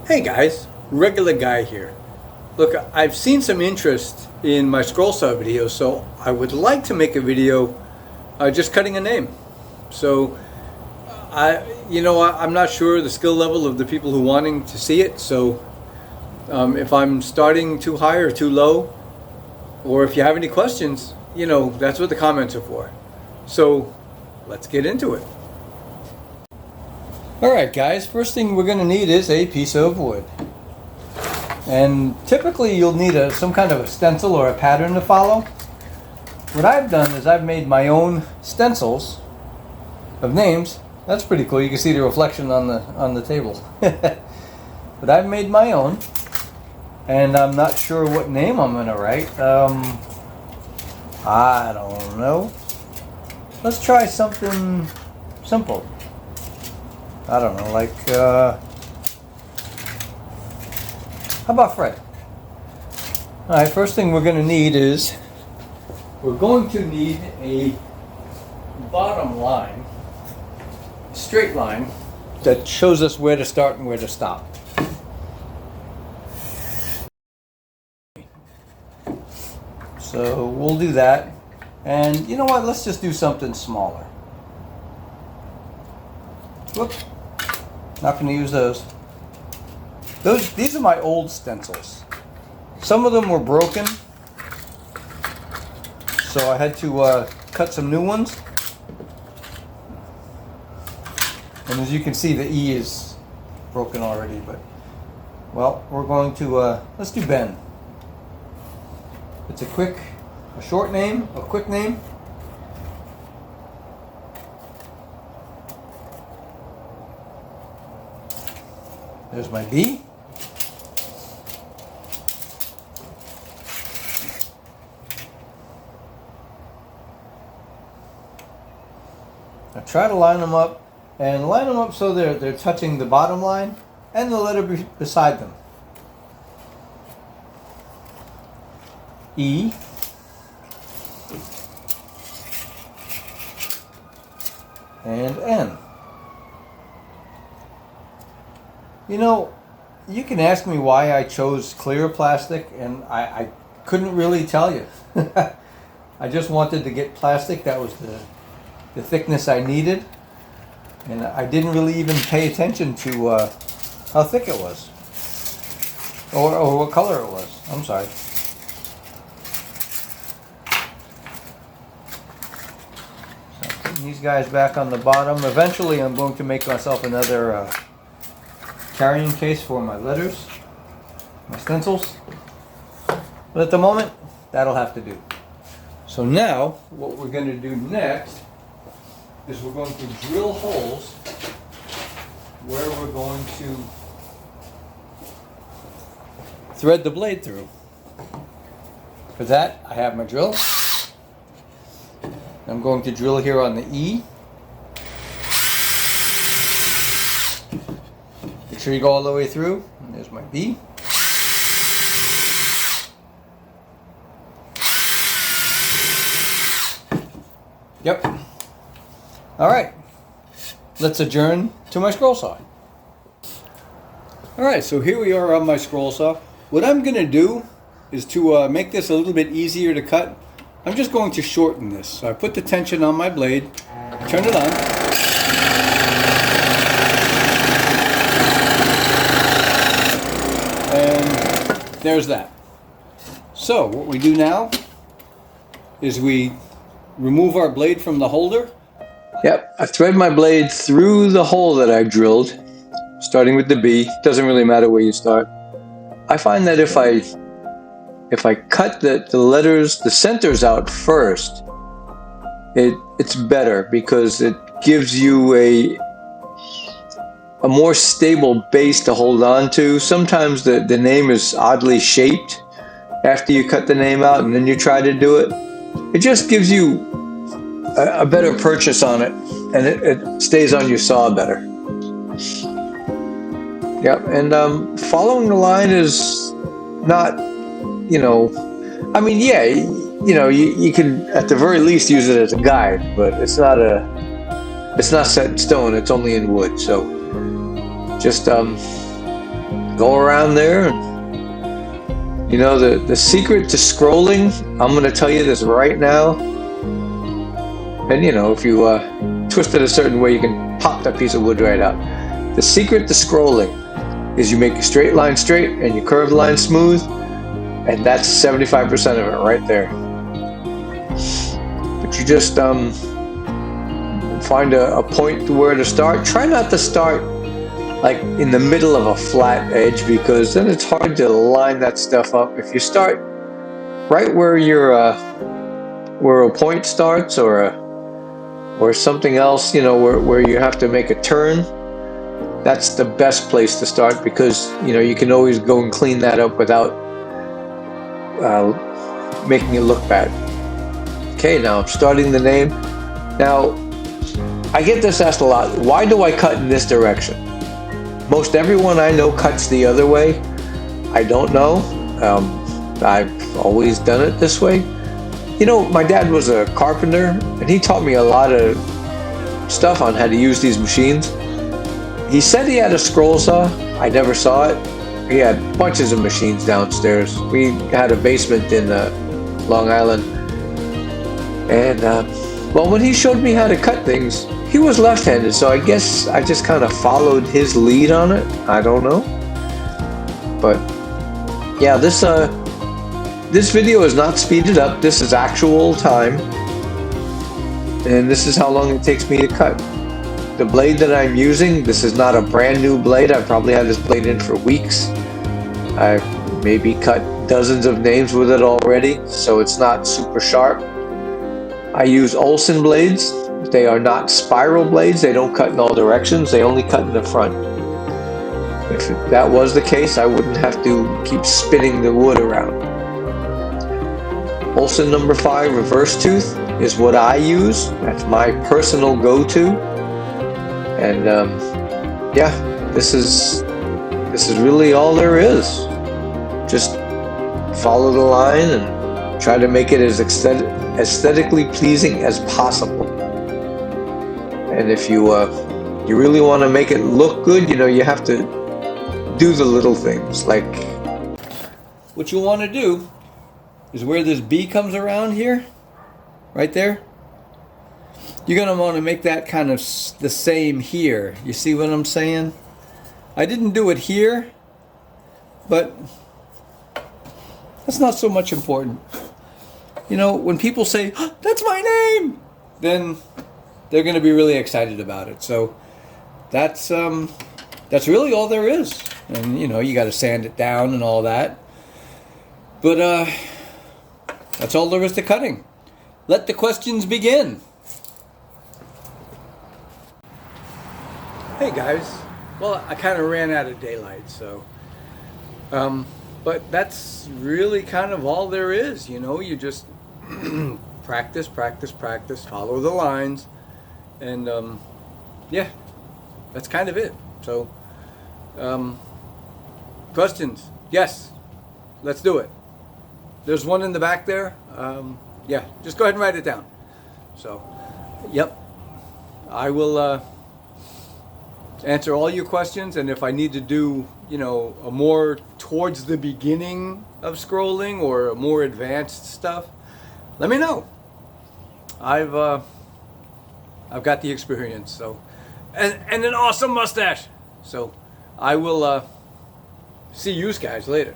Hey guys, regular guy here. Look, I've seen some interest in my scroll saw videos, so I would like to make a video just cutting a name. So I'm not sure the skill level of the people who wanting to see it, so if I'm starting too high or too low, or if you have any questions, that's what the comments are for. So let's get into it. Alright guys, first thing we're going to need is a piece of wood. And typically you'll need some kind of a stencil or a pattern to follow. What I've done is I've made my own stencils of names. That's pretty cool. You can see the reflection on the table. But I've made my own, and I'm not sure what name I'm going to write. I don't know. Let's try something simple. I don't know, like, how about Fred? Alright, first thing we're going to need is, we're going to need a bottom line, straight line, that shows us where to start and where to stop. So we'll do that, and you know what, let's just do something smaller. Whoop. Not going to use those. These are my old stencils. Some of them were broken, so I had to cut some new ones. And as you can see, the E is broken already. But well, we're going to let's do Ben. It's a short name, a quick name. There's my B. I try to line them up, and line them up so they're touching the bottom line and the letter beside them. E. And N. You can ask me why I chose clear plastic, and I couldn't really tell you. I just wanted to get plastic that was the thickness I needed, and I didn't really even pay attention to how thick it was, or what color it was. I'm sorry. So I'm putting these guys back on the bottom. Eventually I'm going to make myself another carrying case for my letters, my stencils, but at the moment that'll have to do. So now what we're going to do next is we're going to drill holes where we're going to thread the blade through. For that I have my drill. I'm going to drill here on the E. Make sure you go all the way through. And there's my B. Yep. Alright. Let's adjourn to my scroll saw. Alright, so here we are on my scroll saw. What I'm going to do is to make this a little bit easier to cut. I'm just going to shorten this. So I put the tension on my blade, turn it on. And there's that. So what we do now is we remove our blade from the holder. Yep, I thread my blade through the hole that I drilled, starting with the B. Doesn't really matter where you start. I find that if I cut the letters, the centers out first, it's better because it gives you a more stable base to hold on to. Sometimes the name is oddly shaped after you cut the name out and then you try to do it. It just gives you a better purchase on it, and it stays on your saw better. Yep, and following the line is not, I mean, yeah, you can at the very least use it as a guide, but it's not set in stone. It's only in wood, so just go around there. You know, the secret to scrolling, I'm going to tell you this right now. And you know, if you twist it a certain way, you can pop that piece of wood right out. The secret to scrolling is you make a straight line straight and you curve the line smooth, and that's 75% of it right there. But you just find a point to where to start. Try not to start like in the middle of a flat edge, because then it's hard to line that stuff up. If you start right where where a point starts, or something else, you know, where you have to make a turn, that's the best place to start, because you know you can always go and clean that up without making it look bad. Okay, now I'm starting the name. Now I get this asked a lot. Why do I cut in this direction? Most everyone I know cuts the other way. I don't know. I've always done it this way. You know, my dad was a carpenter, and he taught me a lot of stuff on how to use these machines. He said he had a scroll saw. I never saw it. He had bunches of machines downstairs. We had a basement in Long Island. And, well, when he showed me how to cut things, he was left-handed, so I guess I just kind of followed his lead on it. I don't know. But, yeah, this video is not speeded up. This is actual time. And this is how long it takes me to cut. The blade that I'm using, this is not a brand new blade. I've probably had this blade in for weeks. I've maybe cut dozens of names with it already, so it's not super sharp. I use Olsen blades. They are not spiral blades. They don't cut in all directions. They only cut in the front. If that was the case, I wouldn't have to keep spinning the wood around. Olsen number 5 reverse tooth is what I use. That's my personal go-to. And yeah, this is really all there is. Just follow the line and try to make it as aesthetically pleasing as possible. And if you really want to make it look good, you know, you have to do the little things. Like, what you want to do is where this B comes around here, right there, you're going to want to make that kind of the same here. You see what I'm saying? I didn't do it here, but that's not so much important. You know, when people say, oh, that's my name, then they're going to be really excited about it. So that's really all there is. And, you know, you got to sand it down and all that. But that's all there is to cutting. Let the questions begin. Hey guys, well, I kind of ran out of daylight, so but that's really kind of all there is. You know, you just practice, follow the lines, and yeah, that's kind of it. So questions? Yes, let's do it. There's one in the back there. Yeah, just go ahead and write it down. So, yep, I will answer all your questions, and if I need to do, you know, a more towards the beginning of scrolling or a more advanced stuff, let me know. I've got the experience, so and an awesome mustache. So I will see you guys later.